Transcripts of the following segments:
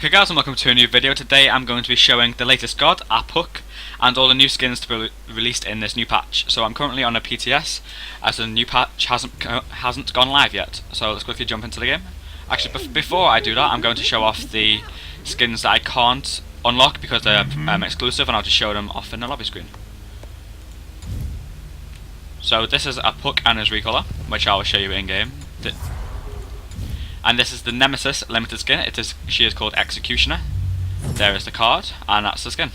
Okay guys, and welcome to a new video. Today I'm going to be showing the latest god, Ah Puch, and all the new skins to be released in this new patch. So I'm currently on a PTS, as the new patch hasn't gone live yet. So let's quickly jump into the game. Actually, before I do that, I'm going to show off the skins that I can't unlock because they're exclusive, and I'll just show them off in the lobby screen. So this is Ah Puch and his recolor, which I will show you in game. And this is the Nemesis limited skin. She is called Executioner. There is the card, and that's the skin.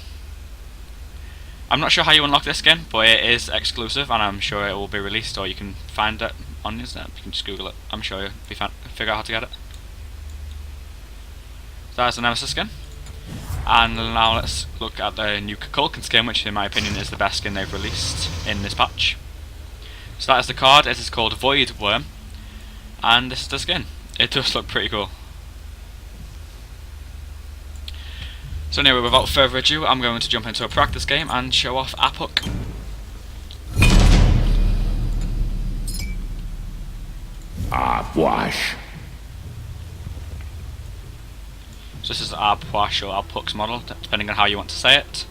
I'm not sure how you unlock this skin, but it is exclusive, and I'm sure it will be released, or you can find it on the internet. You can just Google it. I'm sure you'll figure out how to get it. So that's the Nemesis skin. And now let's look at the new Culkin skin, which in my opinion is the best skin they've released in this patch. So that is the card. It is called Void Worm, and this is the skin. It does look pretty cool. So anyway, without further ado, I'm going to jump into a practice game and show off Ah Puch. Ah Puch. So this is Ah Puch or Ah Puch's model, depending on how you want to say it.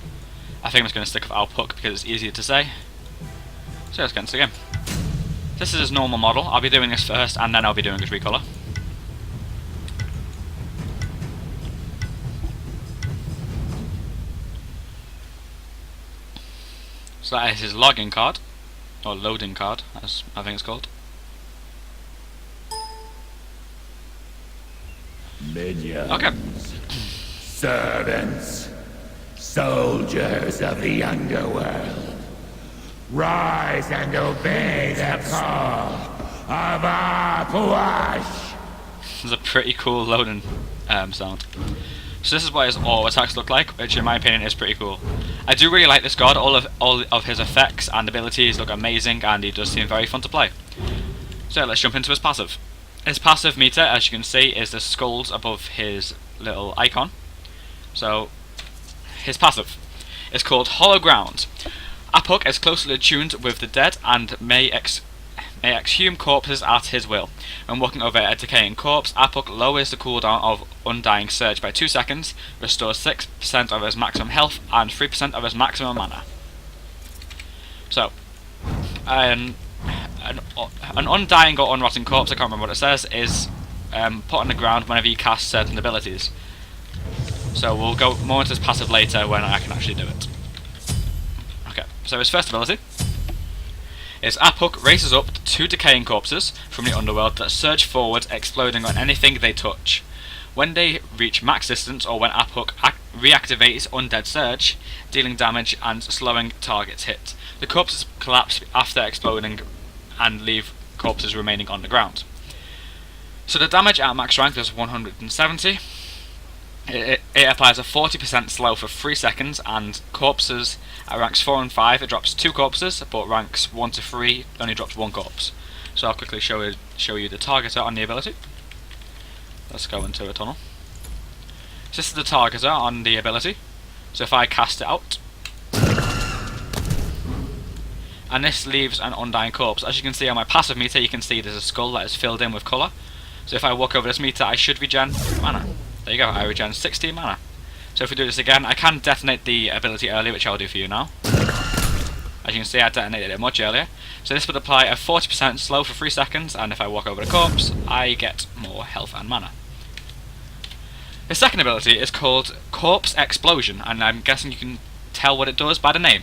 I think I'm just going to stick with Ah Puch because it's easier to say. So let's get into the game. This is his normal model. I'll be doing this first, and then I'll be doing his recolor. So that is his login card, or loading card, as I think it's called. Minions, Okay. servants, soldiers of the underworld, rise and obey the call of Ah Puch. This is a pretty cool loading sound. So this is what his auto attacks look like, which in my opinion is pretty cool. I do really like this god. All of his effects and abilities look amazing, and he does seem very fun to play. So let's jump into his passive. His passive meter, as you can see, is the skulls above his little icon. So his passive is called Hollow Ground. Ah Puch is closely attuned with the dead and may exhume corpses at his will. When walking over a decaying corpse, Ah Puch lowers the cooldown of Undying Surge by 2 seconds, restores 6% of his maximum health and 3% of his maximum mana. So, an undying or unrotting corpse, I can't remember what it says, is put on the ground whenever you cast certain abilities. So we'll go more into his passive later when I can actually do it. Okay, so his first ability is Ah Puch races up 2 decaying corpses from the underworld that surge forward, exploding on anything they touch. When they reach max distance, or when Ah Puch reactivates Undead Surge, dealing damage and slowing targets hit. The corpses collapse after exploding and leave corpses remaining on the ground. So the damage at max rank is 170. It applies a 40% slow for 3 seconds, and corpses at ranks 4 and 5 it drops 2 corpses, but ranks 1 to 3 only drops 1 corpse. So I'll quickly show you the targeter on the ability. Let's go into a tunnel. So this is the targeter on the ability. So if I cast it out, and this leaves an undying corpse. As you can see on my passive meter, you can see there's a skull that is filled in with colour. So if I walk over this meter, I should regen mana. There you go, I regen 16 mana. So if we do this again, I can detonate the ability early, which I'll do for you now. As you can see, I detonated it much earlier. So this would apply a 40% slow for 3 seconds, and if I walk over the corpse, I get more health and mana. The second ability is called Corpse Explosion, and I'm guessing you can tell what it does by the name.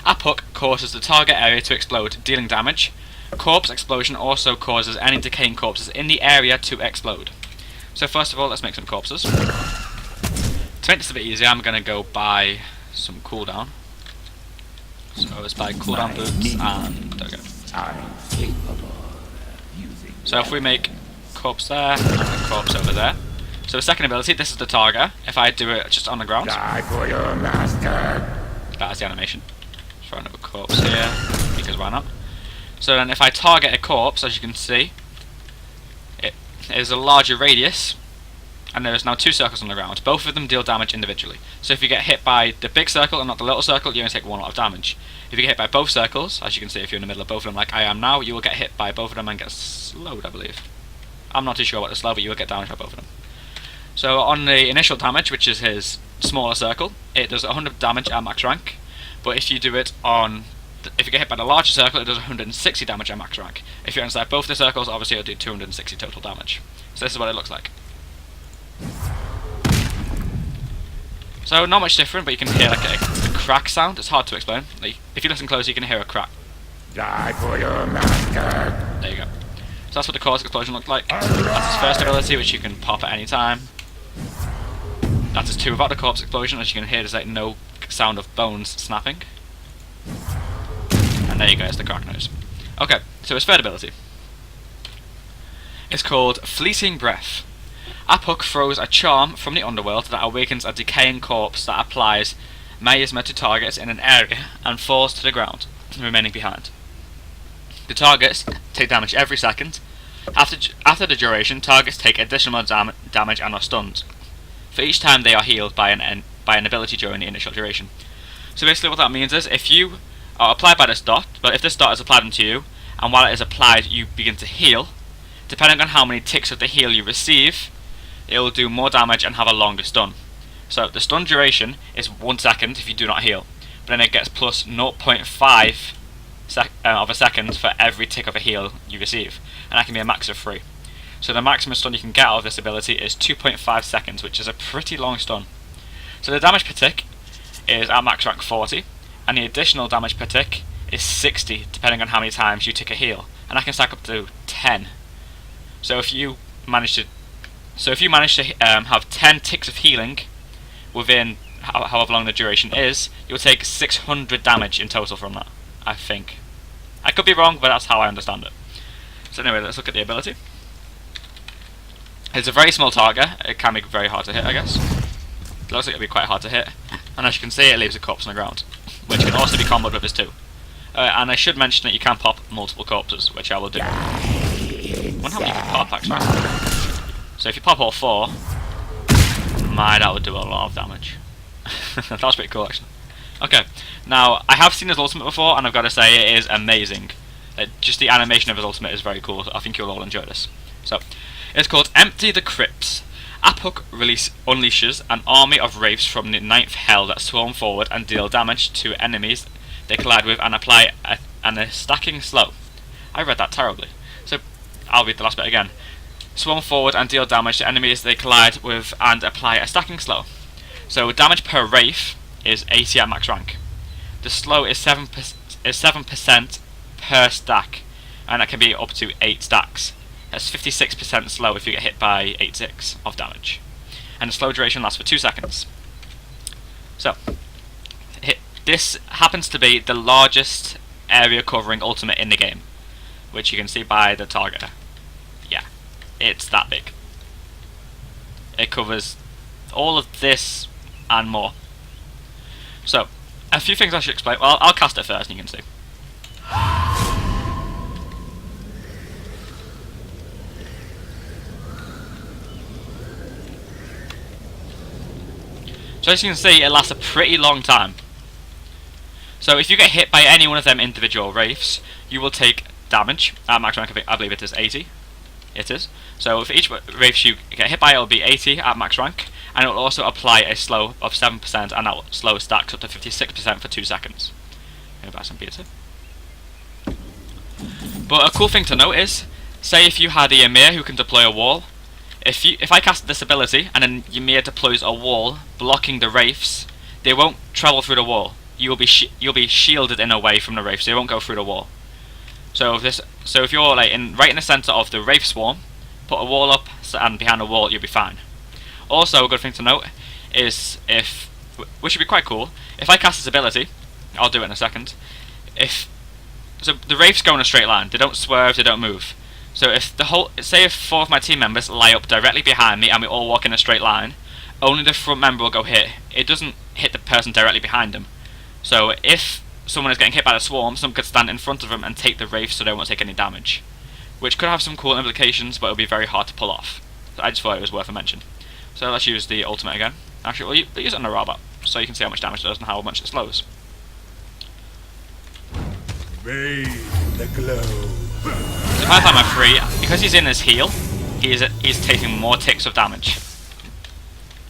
Ah Puch causes the target area to explode, dealing damage. Corpse Explosion also causes any decaying corpses in the area to explode. So first of all, let's make some corpses. To make this a bit easier, I'm going to go buy some cooldown. So let's buy cooldown boots, and there we go. So if we make corpse there, and a corpse over there. So the second ability, this is the target. If I do it just on the ground, Die for your master. that is the animation. Throw another corpse here, because why not? So then if I target a corpse, as you can see, it is a larger radius, and there is now 2 circles on the ground. Both of them deal damage individually. So if you get hit by the big circle and not the little circle, you only take 1 lot of damage. If you get hit by both circles, as you can see if you're in the middle of both of them like I am now, you will get hit by both of them and get slowed, I believe. I'm not too sure what the slow, but you will get damage by both of them. So on the initial damage, which is his smaller circle, it does 100 damage at max rank. But if you do it on, if you get hit by the larger circle, it does 160 damage at max rank. If you're inside both the circles, obviously it'll do 260 total damage. So this is what it looks like. So not much different, but you can hear like a crack sound. It's hard to explain. Like, if you listen close, you can hear a crack. Die for your master. There you go. So that's what the chorus explosion looked like. That's his first ability, which you can pop at any time. That's his 2 without the corpse explosion. As you can hear, there's like no sound of bones snapping. And there you go, it's the crack noise. Okay, so his third ability. It's called Fleeting Breath. Ah Puch throws a charm from the underworld that awakens a decaying corpse that applies miasma to targets in an area and falls to the ground, remaining behind. The targets take damage every second. After the duration, targets take additional damage and are stunned, for each time they are healed by an ability during the initial duration. So basically what that means is, if you are applied by this dot, but if this dot is applied onto you, and while it is applied you begin to heal, depending on how many ticks of the heal you receive, it will do more damage and have a longer stun. So the stun duration is 1 second if you do not heal, but then it gets plus 0.5 of a second for every tick of a heal you receive, and that can be a max of 3. So the maximum stun you can get out of this ability is 2.5 seconds, which is a pretty long stun. So the damage per tick is at max rank 40, and the additional damage per tick is 60, depending on how many times you tick a heal, and that can stack up to 10. So if you manage to have 10 ticks of healing within however long the duration is, you'll take 600 damage in total from that, I think. I could be wrong, but that's how I understand it. So anyway, let's look at the ability. It's a very small target. It can be very hard to hit, I guess. It looks like it'll be quite hard to hit. And as you can see, it leaves a corpse on the ground, which can also be comboed with this too. And I should mention that you can pop multiple corpses, which I will do. I wonder how many you can pop, actually. So if you pop all 4, that would do a lot of damage. That was pretty cool, actually. Okay, now, I have seen his ultimate before, and I've got to say, it is amazing. Just the animation of his ultimate is very cool. I think you'll all enjoy this. So, it's called Empty the Crypts. Ah Puch unleashes an army of wraiths from the 9th hell that swarm forward and deal damage to enemies they collide with and apply a stacking slow. I read that terribly. So, I'll read the last bit again. Swarm forward and deal damage to enemies they collide with and apply a stacking slow. So, damage per wraith is 80 at max rank. The slow is 7% per stack, and that can be up to 8 stacks. That's 56% slow if you get hit by 8 ticks of damage. And the slow duration lasts for 2 seconds. So, this happens to be the largest area covering ultimate in the game, which you can see by the target. Yeah, it's that big. It covers all of this and more. So, a few things I should explain. Well, I'll cast it first and you can see. So as you can see, it lasts a pretty long time. So if you get hit by any one of them individual wraiths, you will take damage. At max rank, I believe it is 80. It is. So for each wraith you get hit by, it will be 80 at max rank, and it will also apply a slow of 7%, and that slow stacks up to 56% for 2 seconds. Gonna buy some pizza. But a cool thing to note is, say if you had a Ymir who can deploy a wall, if I cast this ability and then Ymir deploys a wall blocking the wraiths, they won't travel through the wall. You'll be shielded in a way from the wraiths. They won't go through the wall. So if you're like right in the center of the wraith swarm, put a wall up, and behind the wall you'll be fine. Also, a good thing to note is which would be quite cool, if I cast this ability, I'll do it in a second. So the wraiths go in a straight line. They don't swerve. They don't move. So say if 4 of my team members lie up directly behind me and we all walk in a straight line, only the front member will go hit. It doesn't hit the person directly behind them. So if someone is getting hit by the swarm, someone could stand in front of them and take the wraith so they won't take any damage. Which could have some cool implications, but it'll be very hard to pull off. So I just thought it was worth a mention. So let's use the ultimate again. Actually, we'll use it on the robot, so you can see how much damage it does and how much it slows. Bathe the glow. So if I apply my 3, because he's in his heal, he's taking more ticks of damage.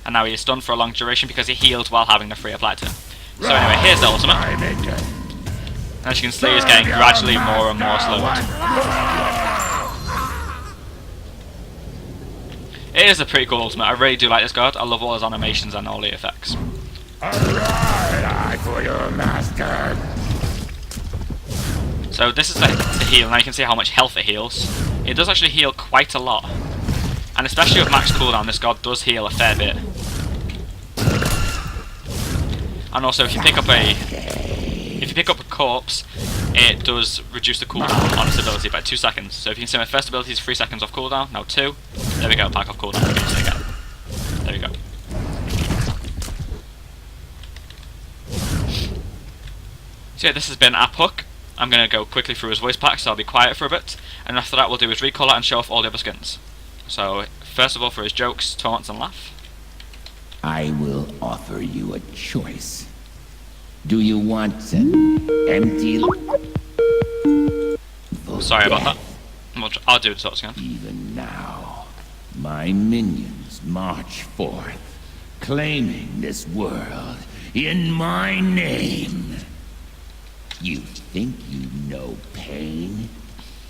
And now he is stunned for a long duration because he healed while having the free applied to him. So anyway, here's the ultimate. And as you can see, he's getting gradually more and more slowed. It is a pretty cool ultimate. I really do like this god. I love all his animations and all the effects. Eye for your master. So this is the heal. Now you can see how much health it heals. It does actually heal quite a lot. And especially with max cooldown, this god does heal a fair bit. And also, if you pick up a corpse, it does reduce the cooldown on its ability by 2 seconds. So if you can see my first ability is 3 seconds off cooldown, now 2. There we go, back off cooldown. Use it again. There we go. So yeah, this has been Ah Puch. I'm going to go quickly through his voice pack, so I'll be quiet for a bit. And after that, we'll do his recolor and show off all the other skins. So, first of all, for his jokes, taunts, and laugh. I will offer you a choice. Do you want an empty... Sorry about that. I'll do the taunts again. Even now, my minions march forth, claiming this world in my name. You think you know pain?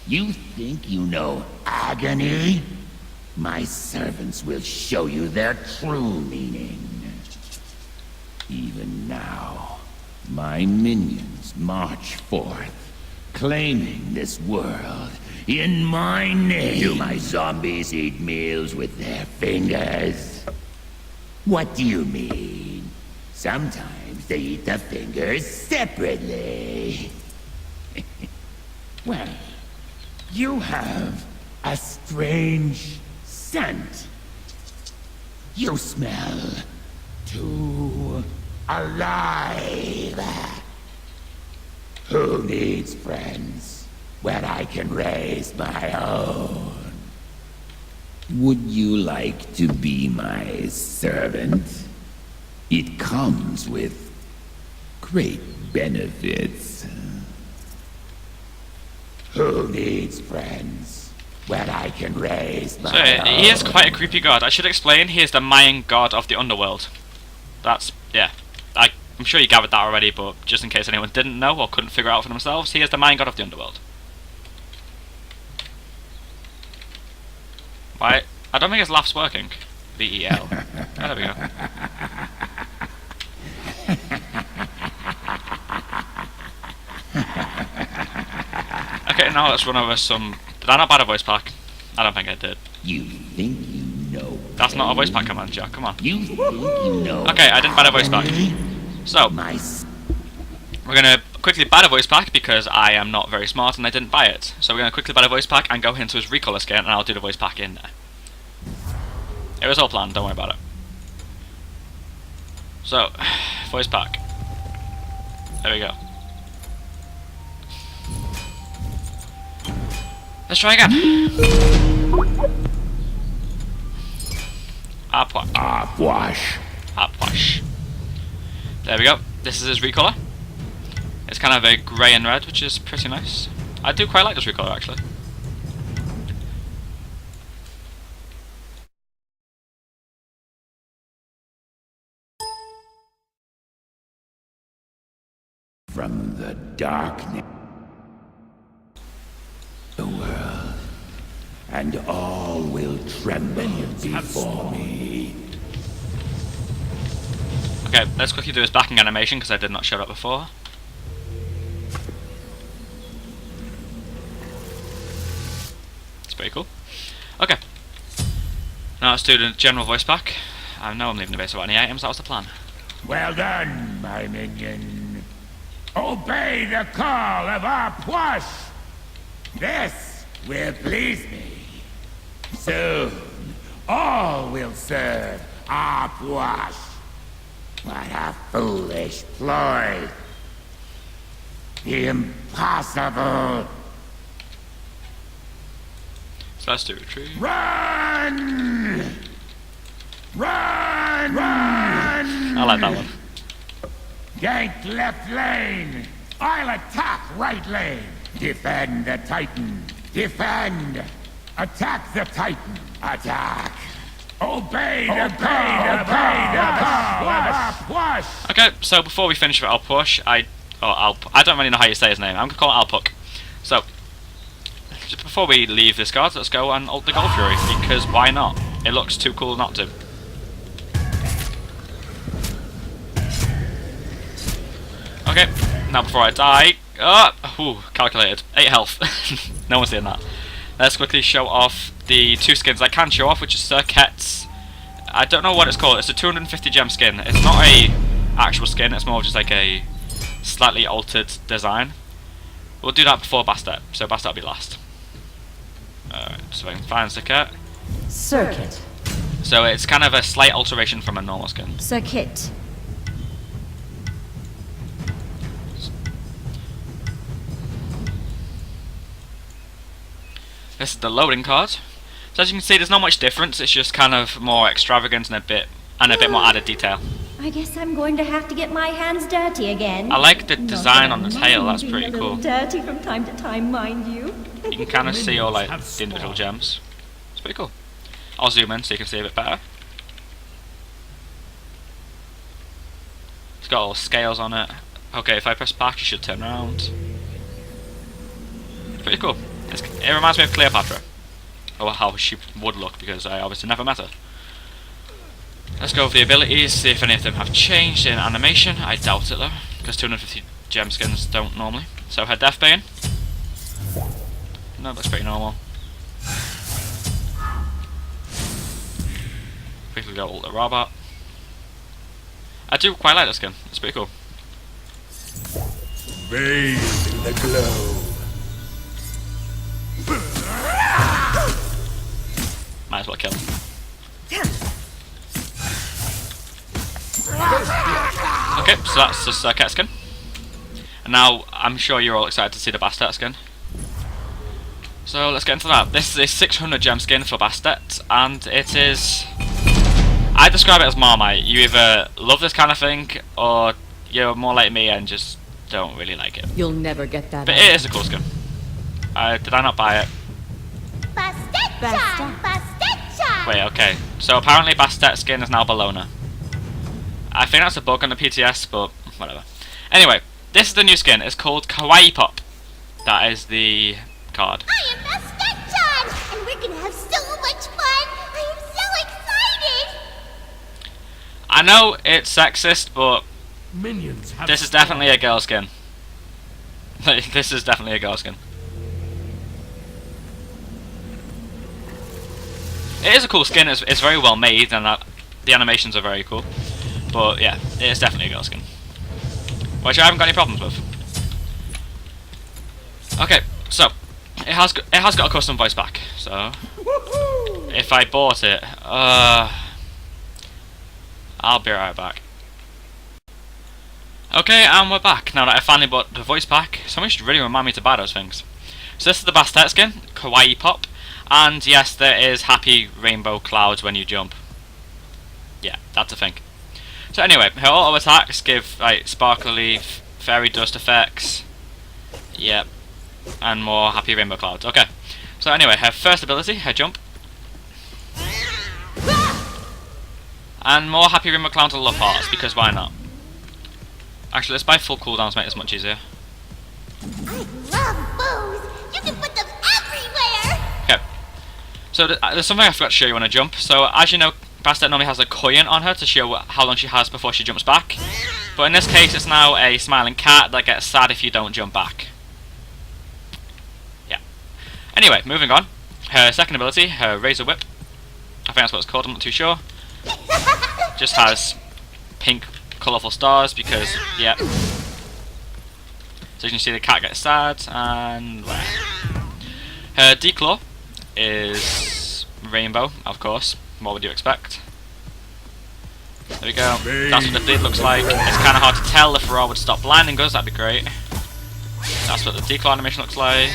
You think you know agony? My servants will show you their true meaning. Even now, my minions march forth, claiming this world in my name. Do my zombies eat meals with their fingers? What do you mean? Sometimes they eat the fingers separately. Well, you have a strange scent. You smell too alive. Who needs friends when I can raise my own? Would you like to be my servant? It comes with great benefits. Who needs friends when I can raise my own? He is quite a creepy god. I should explain, he is the Myan god of the underworld. That's, yeah. I'm sure you gathered that already, but just in case anyone didn't know or couldn't figure it out for themselves, he is the Myan god of the underworld. Right, I don't think his laugh's working. V-E-L. Oh, there we go. Okay, now let's run over some... Did I not buy a voice pack? I don't think I did. You think you know? That's not a voice pack command, Jack. Come on. You think you know? Okay, I didn't buy a voice pack. So, we're gonna quickly buy a voice pack because I am not very smart and I didn't buy it. So we're gonna quickly buy a voice pack and go into his recolor skin, and I'll do the voice pack in there. It was all planned. Don't worry about it. So, voice pack. There we go. Let's try again. Ah Puch. Ah Puch. Ah Puch. There we go. This is his recolor. It's kind of a grey and red, which is pretty nice. I do quite like this recolor, actually. From the darkness, the world, and all will tremble before me. Okay, let's quickly do his backing animation because I did not show it before. It's pretty cool. Okay. Now let's do the general voice pack. I know I'm leaving the base without any items, that was the plan. Well done, my minion. Obey the call of Ah Puch. This will please me. Soon, all will serve Ah Puch. What a foolish ploy. Impossible. So let's do retreat. Run! Run! Run! I like that one. Gank left lane. I'll attack right lane. Defend the Titan. Defend. Attack the Titan. Attack. Obey the Ah Puch! Okay, so before we finish with Ah Puch, I don't really know how you say his name. I'm gonna call it Apoc. So just before we leave this card, let's go and ult the Gold Fury, because why not? It looks too cool not to. Okay, now before I die, calculated, 8 health. No one's seeing that. Let's quickly show off the 2 skins I can show off, which is Cirquet's. I don't know what it's called. It's a 250 gem skin. It's not a actual skin. It's more just like a slightly altered design. We'll do that before Bastet, so Bastet will be last. Alright, so I can find Cirquet. Circuit. So it's kind of a slight alteration from a normal skin. Circuit. This is the loading card. So as you can see, there's not much difference. It's just kind of more extravagant and a bit more added detail. I guess I'm going to have to get my hands dirty again. I like the Not design that on the I tail. mind That's being pretty a little cool. Dirty from time to time, mind you. You can kind of see all like the individual gems. It's pretty cool. I'll zoom in so you can see a bit better. It's got all scales on it. Okay, if I press back, you should turn around. Pretty cool. It reminds me of Cleopatra. Or how she would look, because I obviously never met her. Let's go over the abilities, see if any of them have changed in animation. I doubt it though, because 250 gem skins don't normally. So her Death Bane. No, that's pretty normal. Quickly go ult the robot. I do quite like this skin, it's pretty cool. Bathe in the glow. Might as well kill him. Okay, so that's the Cirquet skin. And now, I'm sure you're all excited to see the Bastet skin. So let's get into that. This is a 600 gem skin for Bastet, and it is... I describe it as Marmite. You either love this kind of thing, or you're more like me and just don't really like it. You'll never get that. But it is a cool skin. Did I not buy it? Bastet. Wait, okay. So apparently Bastet skin is now Bologna. I think that's a bug on the PTS, but whatever. Anyway, this is the new skin. It's called Kawaii Pop. That is the card. I am Bastet, and we're gonna have so much fun. I am so excited. I know it's sexist, but Minions have this is definitely a girl skin. This is definitely a girl skin. It is a cool skin. It's very well made, and the animations are very cool. But yeah, it is definitely a girl skin, which I haven't got any problems with. Okay, so it has got a custom voice pack. So if I bought it, I'll be right back. Okay, and we're back. Now that I finally bought the voice pack, somebody should really remind me to buy those things. So this is the Bastet skin, Kawaii Pop, and yes, there is happy rainbow clouds when you jump. Yeah, that's a thing. So anyway, her auto attacks give like sparkly fairy dust effects. Yep, and more happy rainbow clouds. Okay, so anyway, her first ability, her jump, and more happy rainbow clouds and love hearts, because why not? Actually, let's buy full cooldowns to make this much easier. I love bows. You can put them everywhere. Okay, so there's something I forgot to show you on a jump. So as you know, Bastet normally has a coin on her to show how long she has before she jumps back. But in this case, it's now a smiling cat that gets sad if you don't jump back. Yeah. Anyway, moving on. Her second ability, her Razor Whip. I think that's what it's called, I'm not too sure. Just has pink colourful stars because, yeah. So you can see the cat gets sad, and her Declaw is rainbow, of course. What would you expect? There we go. That's what the bleed looks like. It's kind of hard to tell if Raw would stop blinding us, that'd be great. That's what the Declaw animation looks like.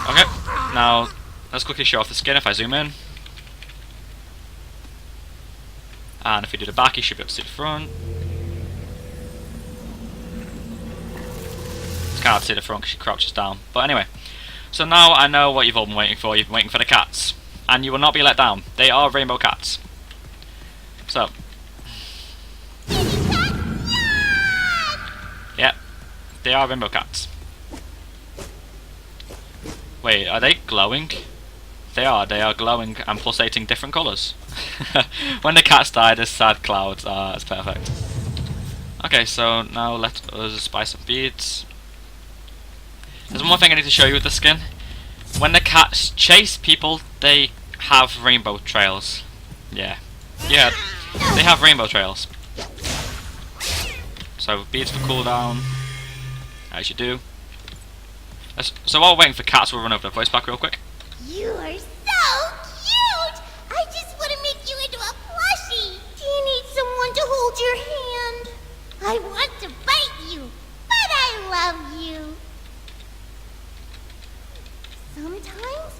Okay, now let's quickly show off the skin if I zoom in. And if we do the back, you should be able to see the front. It's kind of hard to see the front because she crouches down. But anyway, So now I know what you've all been waiting for. You've been waiting for the cats. And you will not be let down. They are rainbow cats. So. Yep. They are rainbow cats. Wait, are they glowing? They are glowing and pulsating different colours. When the cats die, there's sad clouds. Ah, that's perfect. Okay, so now let us buy some beads. There's one more thing I need to show you with the skin. When the cats chase people, they have rainbow trails. Yeah. Yeah, they have rainbow trails. So, beads for cooldown. As you do. So while we're waiting for cats, we'll run over the voice pack real quick. You are so cute! I just want to make you into a plushie! Do you need someone to hold your hand? I want to bite you, but I love you. Sometimes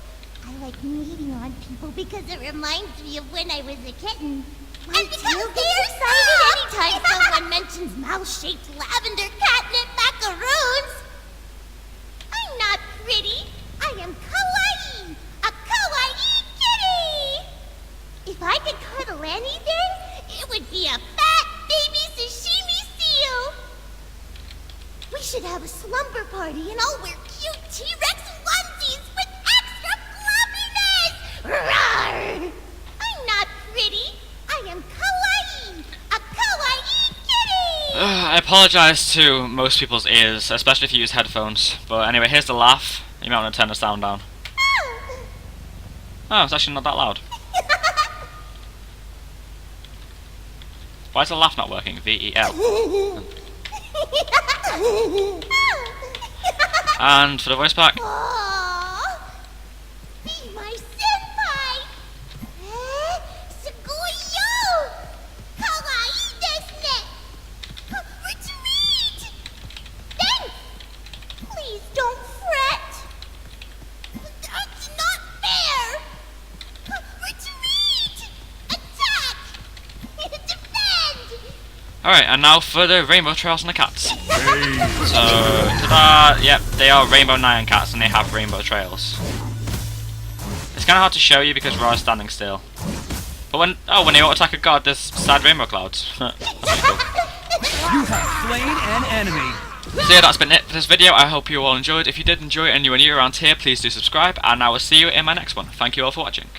I like kneading on people because it reminds me of when I was a kitten. And because they're excited anytime someone mentions mouse-shaped lavender catnip macaroons. I'm not pretty. I am kawaii. A kawaii kitty. If I could cuddle anything, it would be a fat baby sashimi seal. We should have a slumber party and I'll wear cute T-Rex onesies with extra fluffiness. Rawr! I'm not pretty. I am kawaii. A kawaii kitty. I apologise to most people's ears, especially if you use headphones. But anyway, here's the laugh. You might want to turn the sound down. Oh, it's actually not that loud. Why is the laugh not working? VEL. And for the voice pack. Aww. Be my senpai. Sugoyo. Kawaii desu ne. Retreat. Thanks. Please don't fret. That's not fair. Retreat. Attack. Defend. Alright, and now for the rainbow trails and the cats. So, ta-da! Yep, they are rainbow Nyan cats and they have rainbow trails. It's kind of hard to show you because we're all standing still. But when they auto-attack a god, there's sad rainbow clouds. That's pretty cool. You have slain an enemy. So yeah, that's been it for this video. I hope you all enjoyed. If you did enjoy it and you are new around here, please do subscribe, and I will see you in my next one. Thank you all for watching.